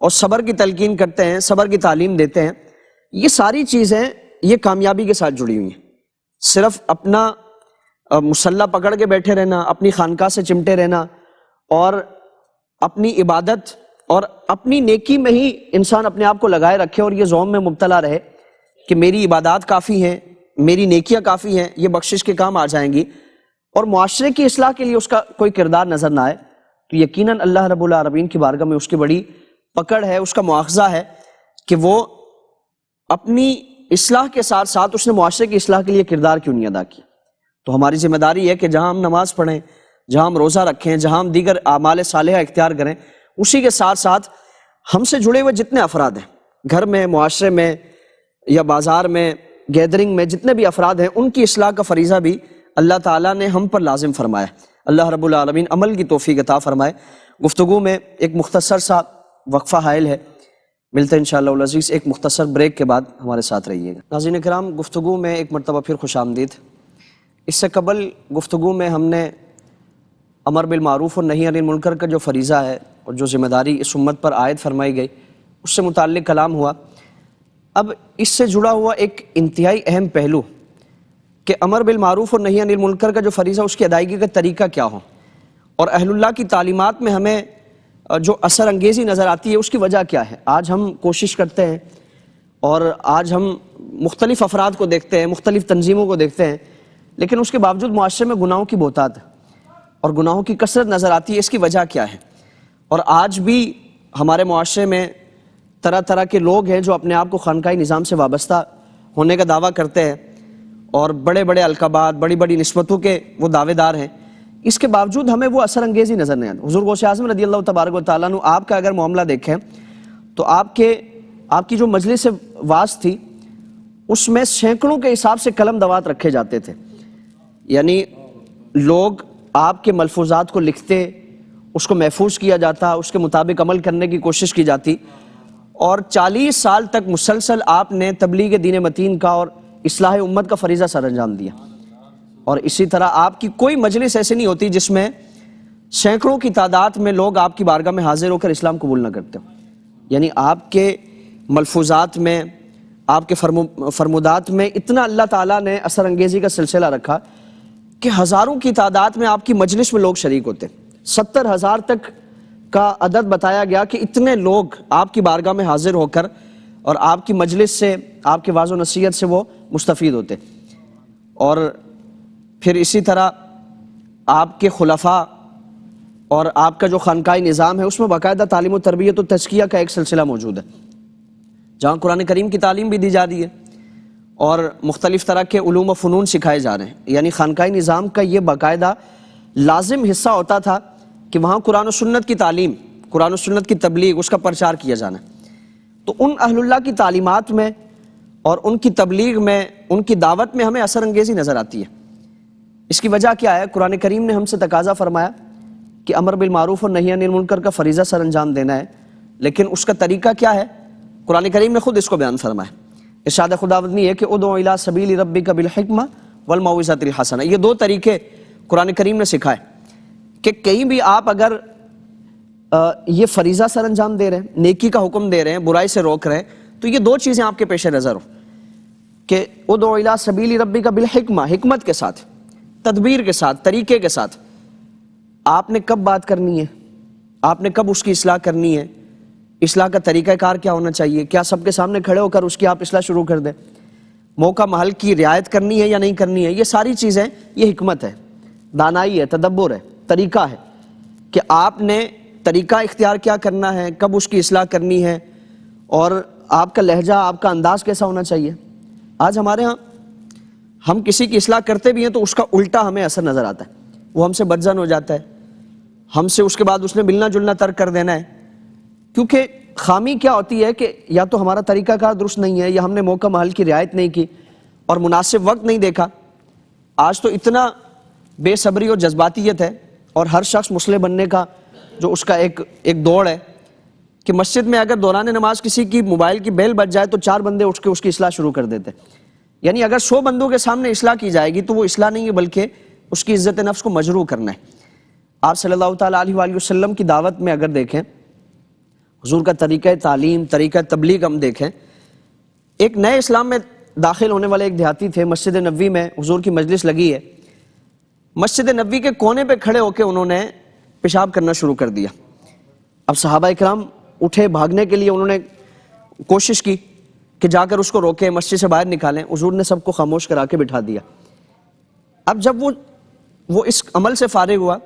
اور صبر کی تلقین کرتے ہیں، صبر کی تعلیم دیتے ہیں۔ یہ ساری چیزیں یہ کامیابی کے ساتھ جڑی ہوئی ہیں۔ صرف اپنا مسلح پکڑ کے بیٹھے رہنا، اپنی خانقاہ سے چمٹے رہنا اور اپنی عبادت اور اپنی نیکی میں ہی انسان اپنے آپ کو لگائے رکھے اور یہ زوم میں مبتلا رہے کہ میری عبادات کافی ہیں، میری نیکیاں کافی ہیں، یہ بخشش کے کام آ جائیں گی، اور معاشرے کی اصلاح کے لیے اس کا کوئی کردار نظر نہ آئے، تو یقیناً اللہ رب العالمین کی بارگاہ میں اس کی بڑی پکڑ ہے، اس کا مواخذہ ہے کہ وہ اپنی اصلاح کے ساتھ ساتھ اس نے معاشرے کی اصلاح کے لیے کردار کیوں نہیں ادا کیا۔ تو ہماری ذمہ داری ہے کہ جہاں ہم نماز پڑھیں، جہاں ہم روزہ رکھیں، جہاں ہم دیگر اعمال صالحہ اختیار کریں، اسی کے ساتھ ساتھ ہم سے جڑے ہوئے جتنے افراد ہیں، گھر میں، معاشرے میں یا بازار میں، گیدرنگ میں جتنے بھی افراد ہیں، ان کی اصلاح کا فریضہ بھی اللہ تعالیٰ نے ہم پر لازم فرمایا۔ اللہ رب العالمین عمل کی توفیق عطا فرمائے۔ گفتگو میں ایک مختصر سا وقفہ حائل ہے، ملتے ہیں انشاءاللہ العزیز ایک مختصر بریک کے بعد، ہمارے ساتھ رہیے گا۔ ناظرین کرام، گفتگو میں ایک مرتبہ پھر خوش آمدید۔ اس سے قبل گفتگو میں ہم نے امر بالمعروف اور نہی عن المنکر کا جو فریضہ ہے اور جو ذمہ داری اس امت پر عائد فرمائی گئی، اس سے متعلق کلام ہوا۔ اب اس سے جڑا ہوا ایک انتہائی اہم پہلو کہ امر بالمعروف اور نہی عن المنکر کا جو فریضہ، اس کی ادائیگی کا طریقہ کیا ہو، اور اہل اللہ کی تعلیمات میں ہمیں جو اثر انگیزی نظر آتی ہے اس کی وجہ کیا ہے۔ آج ہم کوشش کرتے ہیں اور آج ہم مختلف افراد کو دیکھتے ہیں، مختلف تنظیموں کو دیکھتے ہیں لیکن اس کے باوجود معاشرے میں گناہوں کی بہتات ہے اور گناہوں کی کثرت نظر آتی ہے. اس کی وجہ کیا ہے؟ اور آج بھی ہمارے معاشرے میں طرح طرح کے لوگ ہیں جو اپنے آپ کو خانقاہی نظام سے وابستہ ہونے کا دعویٰ کرتے ہیں اور بڑے بڑے القابات، بڑی بڑی نسبتوں کے وہ دعوے دار ہیں. اس کے باوجود ہمیں وہ اثر انگیزی نظر نہیں آتی. حضور غوث اعظم رضی اللہ تبارک و تعالیٰ عنہ آپ کا اگر معاملہ دیکھیں تو آپ کی جو مجلس واعظ تھی اس میں سینکڑوں کے حساب سے قلم دوات رکھے جاتے تھے. یعنی لوگ آپ کے ملفوظات کو لکھتے، اس کو محفوظ کیا جاتا، اس کے مطابق عمل کرنے کی کوشش کی جاتی، اور 40 سال تک مسلسل آپ نے تبلیغ دین متین کا اور اصلاح امت کا فریضہ سر انجام دیا. اور اسی طرح آپ کی کوئی مجلس ایسی نہیں ہوتی جس میں سینکڑوں کی تعداد میں لوگ آپ کی بارگاہ میں حاضر ہو کر اسلام قبول نہ کرتے ہوں. یعنی آپ کے ملفوظات میں، آپ کے فرمودات میں اتنا اللہ تعالیٰ نے اثر انگیزی کا سلسلہ رکھا کہ ہزاروں کی تعداد میں آپ کی مجلس میں لوگ شریک ہوتے. 70,000 تک کا عدد بتایا گیا کہ اتنے لوگ آپ کی بارگاہ میں حاضر ہو کر اور آپ کی مجلس سے، آپ کے واعظ و نصیحت سے وہ مستفید ہوتے. اور پھر اسی طرح آپ کے خلفاء اور آپ کا جو خانقاہی نظام ہے اس میں باقاعدہ تعلیم و تربیت و تزکیہ کا ایک سلسلہ موجود ہے، جہاں قرآن کریم کی تعلیم بھی دی جا رہی ہے اور مختلف طرح کے علوم و فنون سکھائے جا رہے ہیں. یعنی خانقاہی نظام کا یہ باقاعدہ لازم حصہ ہوتا تھا کہ وہاں قرآن و سنت کی تعلیم، قرآن و سنت کی تبلیغ، اس کا پرچار کیا جانا. تو ان اہل اللہ کی تعلیمات میں اور ان کی تبلیغ میں، ان کی دعوت میں ہمیں اثر انگیزی نظر آتی ہے. اس کی وجہ کیا ہے؟ قرآن کریم نے ہم سے تقاضا فرمایا کہ امر بالمعروف اور نہی عن المنکر کا فریضہ سر انجام دینا ہے، لیکن اس کا طریقہ کیا ہے؟ قرآن کریم نے خود اس کو بیان فرمایا. ارشاد خداوندی ہے کہ ادعو الی سبیل ربک بالحکمہ والموعظۃ الحسنہ. یہ دو طریقے قرآن کریم نے سکھائے کہ کہیں بھی آپ اگر یہ فریضہ سر انجام دے رہے ہیں، نیکی کا حکم دے رہے ہیں، برائی سے روک رہے ہیں، تو یہ دو چیزیں آپ کے پیش نظر ہو کہ ادعو الی سبیل ربک بالحکمہ، حکمت کے ساتھ، تدبیر کے ساتھ، طریقے کے ساتھ. آپ نے کب بات کرنی ہے، آپ نے کب اس کی اصلاح کرنی ہے، اصلاح کا طریقہ کار کیا ہونا چاہیے، کیا سب کے سامنے کھڑے ہو کر اس کی آپ اصلاح شروع کر دیں، موقع محل کی رعایت کرنی ہے یا نہیں کرنی ہے. یہ ساری چیزیں، یہ حکمت ہے، دانائی ہے، تدبر ہے، طریقہ ہے کہ آپ نے طریقہ اختیار کیا کرنا ہے، کب اس کی اصلاح کرنی ہے، اور آپ کا لہجہ، آپ کا انداز کیسا ہونا چاہیے. آج ہمارے ہاں ہم کسی کی اصلاح کرتے بھی ہیں تو اس کا الٹا ہمیں اثر نظر آتا ہے. وہ ہم سے بدظن ہو جاتا ہے، ہم سے اس کے بعد اس نے ملنا جلنا ترک کر دینا ہے. کیونکہ خامی کیا ہوتی ہے کہ یا تو ہمارا طریقہ کار درست نہیں ہے، یا ہم نے موقع محل کی رعایت نہیں کی اور مناسب وقت نہیں دیکھا. آج تو اتنا بے صبری اور جذباتیت ہے، اور ہر شخص مسلح بننے کا جو اس کا ایک دوڑ ہے کہ مسجد میں اگر دوران نماز کسی کی موبائل کی بیل بج جائے تو 4 بندے اٹھ کے اس کی اصلاح شروع کر دیتے. یعنی اگر 100 بندوں کے سامنے اصلاح کی جائے گی تو وہ اصلاح نہیں ہے، بلکہ اس کی عزت نفس کو مجروح کرنا ہے. آپ صلی اللہ تعالیٰ علیہ وآلہ وسلم کی دعوت میں اگر دیکھیں، حضور کا طریقہ تعلیم، طریقہ تبلیغ ہم دیکھیں، ایک نئے اسلام میں داخل ہونے والے ایک دیہاتی تھے. مسجد نبوی میں حضور کی مجلس لگی ہے، مسجد نبوی کے کونے پہ کھڑے ہو کے انہوں نے پیشاب کرنا شروع کر دیا. اب صحابہ اکرام اٹھے بھاگنے کے لیے، انہوں نے کوشش کی کہ جا کر اس کو روکیں، مسجد سے باہر نکالیں. حضور نے سب کو خاموش کرا کے بٹھا دیا. اب جب وہ اس عمل سے فارغ ہوا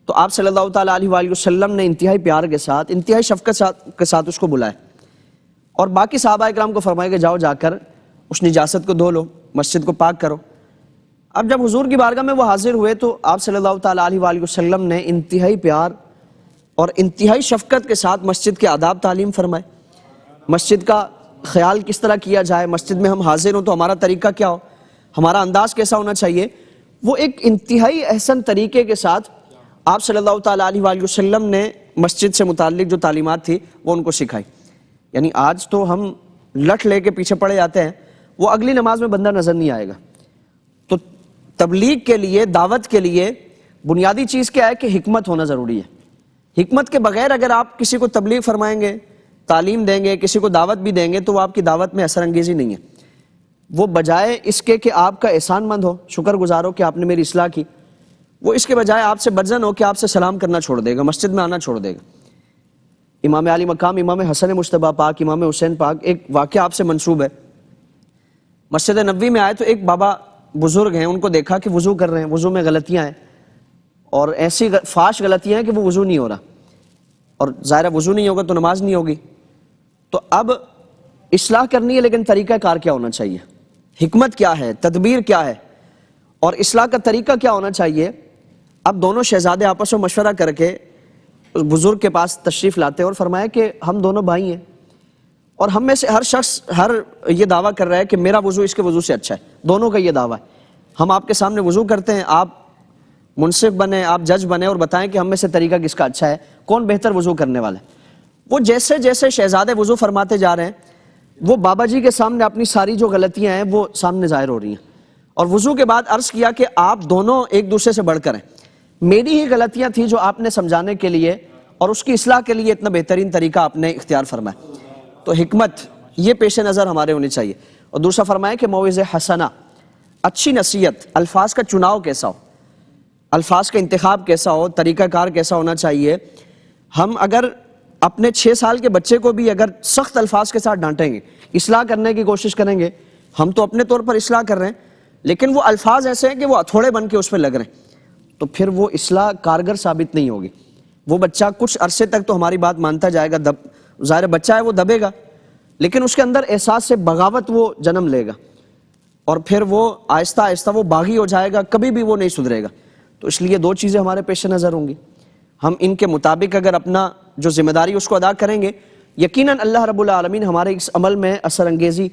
تو آپ صلی اللہ تعالیٰ علیہ وآلہ وسلم نے انتہائی پیار کے ساتھ، انتہائی شفقت کے ساتھ اس کو بلایا، اور باقی صحابہ اکرام کو فرمایا کہ جاؤ جا کر اس نجاست کو دھو لو، مسجد کو پاک کرو. اب جب حضور کی بارگاہ میں وہ حاضر ہوئے تو آپ صلی اللہ تعالیٰ علیہ وآلہ وسلم نے انتہائی پیار اور انتہائی شفقت کے ساتھ مسجد کے آداب تعلیم فرمائے، مسجد کا خیال کس طرح کیا جائے، مسجد میں ہم حاضر ہوں تو ہمارا طریقہ کیا ہو، ہمارا انداز کیسا ہونا چاہیے. وہ ایک انتہائی احسن طریقے کے ساتھ آپ صلی اللہ تعالیٰ علیہ وآلہ وسلم نے مسجد سے متعلق جو تعلیمات تھی وہ ان کو سکھائی. یعنی آج تو ہم لٹ لے کے پیچھے پڑے جاتے ہیں، وہ اگلی نماز میں بندہ نظر نہیں آئے گا. تو تبلیغ کے لیے، دعوت کے لیے بنیادی چیز کیا ہے کہ حکمت ہونا ضروری ہے. حکمت کے بغیر اگر آپ کسی کو تبلیغ فرمائیں گے، تعلیم دیں گے، کسی کو دعوت بھی دیں گے تو وہ آپ کی دعوت میں اثر انگیزی نہیں ہے. وہ بجائے اس کے کہ آپ کا احسان مند ہو، شکر گزار ہو کہ آپ نے میری اصلاح کی، وہ اس کے بجائے آپ سے بدظن ہو کہ آپ سے سلام کرنا چھوڑ دے گا، مسجد میں آنا چھوڑ دے گا. امام علی مقام، امام حسن مجتبیٰ پاک، امام حسین پاک، ایک واقعہ آپ سے منسوب ہے. مسجد نبوی میں آئے تو ایک بابا بزرگ ہیں ان کو دیکھا کہ وضو کر رہے ہیں، وضو میں غلطیاں ہیں اور ایسی فاش غلطیاں ہیں کہ وہ وضو نہیں ہو رہا، اور ظاہر وضو نہیں ہوگا تو نماز نہیں ہوگی. تو اب اصلاح کرنی ہے، لیکن طریقہ کار کیا ہونا چاہیے، حکمت کیا ہے، تدبیر کیا ہے، اور اصلاح کا طریقہ کیا ہونا چاہیے. اب دونوں شہزادے آپس میں مشورہ کر کے اس بزرگ کے پاس تشریف لاتے ہیں اور فرمایا کہ ہم دونوں بھائی ہیں، اور ہم میں سے ہر شخص یہ دعویٰ کر رہا ہے کہ میرا وضو اس کے وضو سے اچھا ہے. دونوں کا یہ دعویٰ ہے. ہم آپ کے سامنے وضو کرتے ہیں، آپ منصف بنیں، آپ جج بنیں اور بتائیں کہ ہم میں سے طریقہ کس کا اچھا ہے، کون بہتر وضو کرنے والا ہے. وہ جیسے جیسے شہزادے وضو فرماتے جا رہے ہیں، وہ بابا جی کے سامنے اپنی ساری جو غلطیاں ہیں وہ سامنے ظاہر ہو رہی ہیں. اور وضو کے بعد عرض کیا کہ آپ دونوں ایک دوسرے سے بڑھ کر ہیں، میری ہی غلطیاں تھیں جو آپ نے سمجھانے کے لیے اور اس کی اصلاح کے لیے اتنا بہترین طریقہ آپ نے اختیار فرمایا. تو حکمت یہ پیش نظر ہمارے ہونی چاہیے. اور دوسرا فرمایا کہ موعظہ حسنہ، اچھی نصیحت، الفاظ کا چناؤ کیسا ہو، الفاظ کا انتخاب کیسا ہو، طریقہ کار کیسا ہونا چاہیے. ہم اگر اپنے 6 سال کے بچے کو بھی اگر سخت الفاظ کے ساتھ ڈانٹیں گے، اصلاح کرنے کی کوشش کریں گے، ہم تو اپنے طور پر اصلاح کر رہے ہیں لیکن وہ الفاظ ایسے ہیں کہ وہ ہتھوڑے بن کے اس پہ لگ رہے ہیں، تو پھر وہ اصلاح کارگر ثابت نہیں ہوگی. وہ بچہ کچھ عرصے تک تو ہماری بات مانتا جائے گا، ظاہر بچہ ہے وہ دبے گا، لیکن اس کے اندر احساس سے بغاوت وہ جنم لے گا اور پھر وہ آہستہ آہستہ وہ باغی ہو جائے گا، کبھی بھی وہ نہیں سدھرے گا. تو اس لیے 2 چیزیں ہمارے پیش نظر ہوں گی. ہم ان کے مطابق اگر اپنا جو ذمہ داری اس کو ادا کریں گے، یقیناً اللہ رب العالمین ہمارے اس عمل میں اثر انگیزی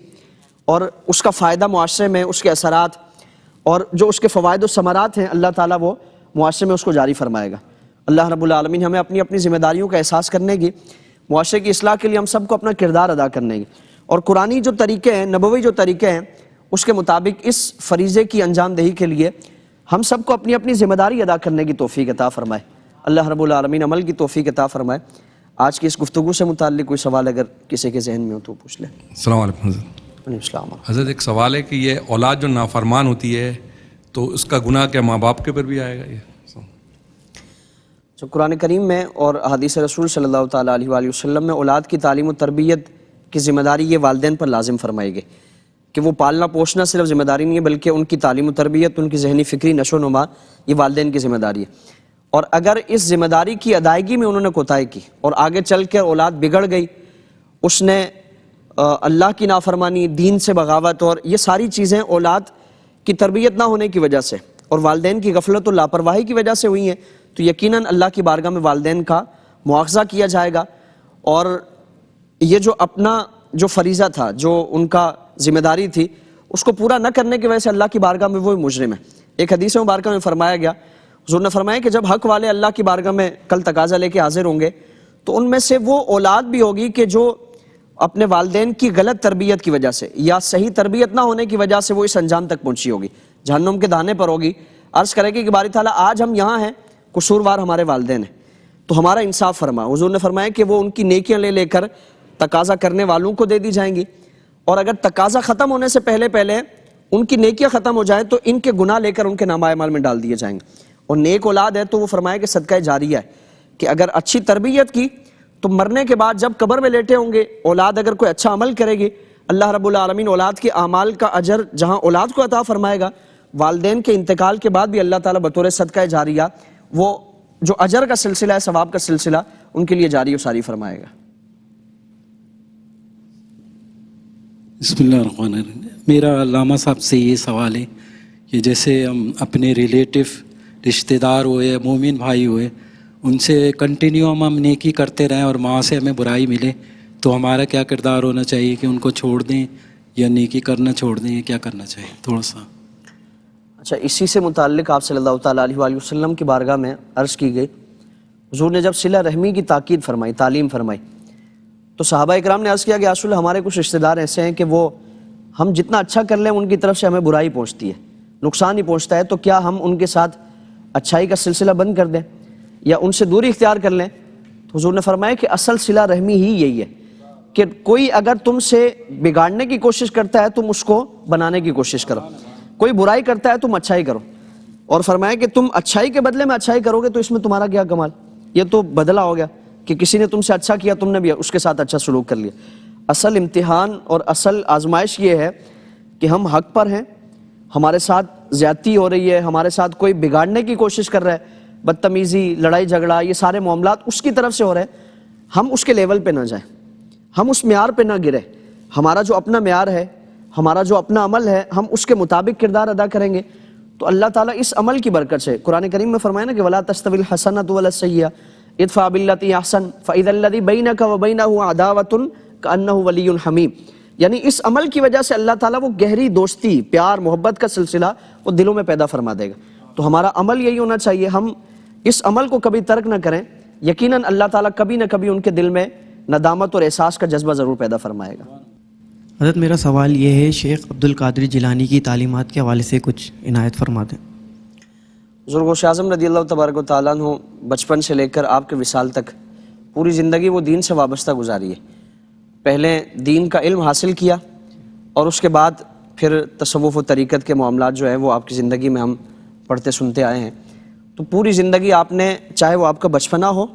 اور اس کا فائدہ معاشرے میں، اس کے اثرات اور جو اس کے فوائد و ثمرات ہیں، اللہ تعالیٰ وہ معاشرے میں اس کو جاری فرمائے گا. اللہ رب العالمین ہمیں اپنی اپنی ذمہ داریوں کا احساس کرنے کی، معاشرے کی اصلاح کے لیے ہم سب کو اپنا کردار ادا کرنے کی، اور قرآنی جو طریقے ہیں، نبوی جو طریقے ہیں، اس کے مطابق اس فریضے کی انجام دہی کے لیے ہم سب کو اپنی اپنی ذمہ داری ادا کرنے کی توفیق عطا فرمائے. اللہ رب العالمین عمل کی توفیق عطا فرمائے. آج کی اس گفتگو سے متعلق کوئی سوال اگر کسی کے ذہن میں ہو تو پوچھ لیں. السلام علیکم حضرت. علیکم السلام. حضرت ایک سوال ہے کہ یہ اولاد جو نافرمان ہوتی ہے تو اس کا گناہ کیا ماں باپ کے اوپر بھی آئے گا؟ یہ جو قرآن کریم میں اور احادیث رسول صلی اللہ تعالیٰ علیہ وآلہ وسلم میں اولاد کی تعلیم و تربیت کی ذمہ داری یہ والدین پر لازم فرمائی گئی کہ وہ پالنا پوشنا صرف ذمہ داری نہیں ہے بلکہ ان کی تعلیم و تربیت، ان کی ذہنی فکری نشو و نما یہ والدین کی ذمہ داری ہے. اور اگر اس ذمہ داری کی ادائیگی میں انہوں نے کوتاہی کی اور آگے چل کر اولاد بگڑ گئی، اس نے اللہ کی نافرمانی، دین سے بغاوت اور یہ ساری چیزیں اولاد کی تربیت نہ ہونے کی وجہ سے اور والدین کی غفلت و لاپرواہی کی وجہ سے ہوئی ہیں، تو یقیناً اللہ کی بارگاہ میں والدین کا مواخذہ کیا جائے گا. اور یہ جو اپنا جو فریضہ تھا، جو ان کا ذمہ داری تھی، اس کو پورا نہ کرنے کی وجہ سے اللہ کی بارگاہ میں وہ مجرم ہے. ایک حدیث مبارکہ میں فرمایا گیا، حضور نے فرمایا کہ جب حق والے اللہ کی بارگاہ میں کل تقاضا لے کے حاضر ہوں گے تو ان میں سے وہ اولاد بھی ہوگی کہ جو اپنے والدین کی غلط تربیت کی وجہ سے یا صحیح تربیت نہ ہونے کی وجہ سے وہ اس انجام تک پہنچی ہوگی، جہنم کے دانے پر ہوگی. عرض کرے گی کہ باری تعالیٰ آج ہم یہاں ہیں، قصوروار ہمارے والدین ہیں، تو ہمارا انصاف فرما. حضور نے فرمایا کہ وہ ان کی نیکیاں لے لے کر تقاضا کرنے والوں کو دے دی جائیں گی، اور اگر تقاضا ختم ہونے سے پہلے پہلے ان کی نیکیاں ختم ہو جائیں تو ان کے گناہ لے کر ان کے نامہ اعمال میں ڈال دیے جائیں گے. اور نیک اولاد ہے تو وہ فرمایا کہ صدقہ جاریہ ہے، کہ اگر اچھی تربیت کی تو مرنے کے بعد جب قبر میں لیٹے ہوں گے، اولاد اگر کوئی اچھا عمل کرے گی، اللہ رب العالمین اولاد کے اعمال کا اجر جہاں اولاد کو عطا فرمائے گا، والدین کے انتقال کے بعد بھی اللہ تعالیٰ بطور صدقہ جاریہ وہ جو اجر کا سلسلہ ہے، ثواب کا سلسلہ ان کے لیے جاری و ساری فرمائے گا. بسم اللہ الرحمن الرحیم. میرا علامہ صاحب سے یہ سوال ہے کہ جیسے ہم اپنے ریلیٹو رشتہ دار ہوئے، مومن بھائی ہوئے، ان سے کنٹینیو ہم نیکی کرتے رہیں اور وہاں سے ہمیں برائی ملے تو ہمارا کیا کردار ہونا چاہیے کہ ان کو چھوڑ دیں یا نیکی کرنا چھوڑ دیں، کیا کرنا چاہیے تھوڑا سا؟ اچھا، اسی سے متعلق آپ صلی اللہ تعالیٰ علیہ وآلہ وسلم کی بارگاہ میں عرض کی گئی. حضور نے جب صلہ رحمی کی تاکید فرمائی، تعلیم فرمائی، تو صحابہ اکرام نے عرض کیا کہ رسول اللہ ہمارے کچھ رشتہ دار ایسے ہیں کہ وہ ہم جتنا اچھا کر لیں ان کی طرف سے ہمیں برائی پہنچتی ہے، نقصان ہی پہنچتا ہے، تو کیا ہم ان کے ساتھ اچھائی کا سلسلہ بند کر دیں یا ان سے دوری اختیار کر لیں؟ تو حضور نے فرمایا کہ اصل صلہ رحمی ہی یہی ہے کہ کوئی اگر تم سے بگاڑنے کی کوشش کرتا ہے تم اس کو بنانے کی کوشش کرو، کوئی برائی کرتا ہے تم اچھائی کرو. اور فرمایا کہ تم اچھائی کے بدلے میں اچھائی کرو گے تو اس میں تمہارا کیا کمال، یہ تو بدلہ ہو گیا کہ کسی نے تم سے اچھا کیا، تم نے بھی اس کے ساتھ اچھا سلوک کر لیا. اصل امتحان اور اصل آزمائش یہ ہے کہ ہم حق پر ہیں، ہمارے ساتھ زیادتی ہو رہی ہے، ہمارے ساتھ کوئی بگاڑنے کی کوشش کر رہا ہے، بدتمیزی، لڑائی جھگڑا، یہ سارے معاملات اس کی طرف سے ہو رہے ہیں، ہم اس کے لیول پہ نہ جائیں، ہم اس معیار پہ نہ گرے. ہمارا جو اپنا معیار ہے، ہمارا جو اپنا عمل ہے، ہم اس کے مطابق کردار ادا کریں گے تو اللہ تعالیٰ اس عمل کی برکت سے قرآن کریم میں فرمایا نا کہ وَلَا تَسْتَوِي الْحَسَنَةُ وَلَا السَّيِّئَةُ ادْفَعْ بِالَّتِي أَحْسَنُ فَإِذَا الَّذِي بَيْنَكَ وَبَيْنَهُ عَدَاوَةٌ كَأَنَّهُ وَلِيٌّ حَمِيمٌ. یعنی اس عمل کی وجہ سے اللہ تعالیٰ وہ گہری دوستی، پیار، محبت کا سلسلہ وہ دلوں میں پیدا فرما دے گا. تو ہمارا عمل یہی ہونا چاہیے، ہم اس عمل کو کبھی ترک نہ کریں. یقیناً اللہ تعالیٰ کبھی نہ کبھی ان کے دل میں ندامت اور احساس کا جذبہ ضرور پیدا فرمائے گا. حضرت میرا سوال یہ ہے، شیخ عبد القادر جیلانی کی تعلیمات کے حوالے سے کچھ عنایت فرما دیں. بزرگ غوث اعظم رضی اللہ تبارک و تعالیٰ عنہ بچپن سے لے کر آپ کے وصال تک پوری زندگی وہ دین سے وابستہ گزاری ہے. پہلے دین کا علم حاصل کیا اور اس کے بعد پھر تصوف و طریقت کے معاملات جو ہے وہ آپ کی زندگی میں ہم پڑھتے سنتے آئے ہیں. تو پوری زندگی آپ نے، چاہے وہ آپ کا بچپنا ہو،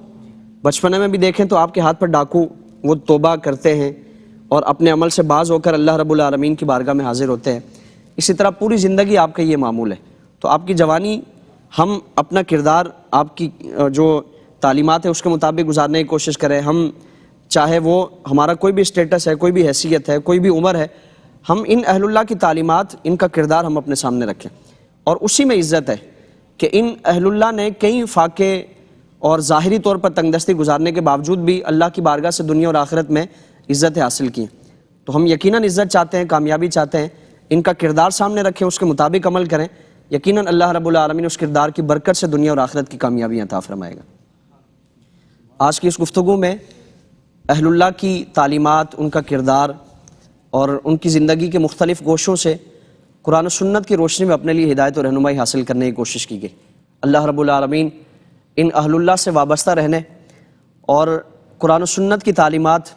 بچپنے میں بھی دیکھیں تو آپ کے ہاتھ پر ڈاکو وہ توبہ کرتے ہیں اور اپنے عمل سے باز ہو کر اللہ رب العالمین کی بارگاہ میں حاضر ہوتے ہیں. اسی طرح پوری زندگی آپ کا یہ معمول ہے. تو آپ کی جوانی ہم اپنا کردار آپ کی جو تعلیمات ہے اس کے مطابق گزارنے کی کوشش کریں. ہم چاہے وہ ہمارا کوئی بھی اسٹیٹس ہے، کوئی بھی حیثیت ہے، کوئی بھی عمر ہے، ہم ان اہل اللہ کی تعلیمات، ان کا کردار ہم اپنے سامنے رکھیں. اور اسی میں عزت ہے کہ ان اہل اللہ نے کئی فاقے اور ظاہری طور پر تنگ دستی گزارنے کے باوجود بھی اللہ کی بارگاہ سے دنیا اور آخرت میں عزتیں حاصل کی. تو ہم یقیناً عزت چاہتے ہیں، کامیابی چاہتے ہیں. ان کا کردار سامنے رکھیں، اس کے مطابق عمل کریں. یقیناً اللہ رب العالمین اس کردار کی برکت سے دنیا اور آخرت کی کامیابی عطا فرمائے گا. آج کی اس گفتگو میں اہل اللہ کی تعلیمات، ان کا کردار اور ان کی زندگی کے مختلف گوشوں سے قرآن و سنت کی روشنی میں اپنے لیے ہدایت و رہنمائی حاصل کرنے کی کوشش کی گئی. اللہ رب العالمین ان اہل اللہ سے وابستہ رہنے اور قرآن و سنت کی تعلیمات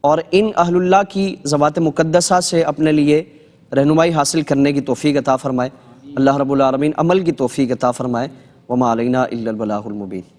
اور ان اہل اللہ کی ذوات مقدسہ سے اپنے لیے رہنمائی حاصل کرنے کی توفیق عطا فرمائے. اللہ رب العالمین عمل کی توفیق عطا فرمائے. وما علینا الا البلاغ المبین.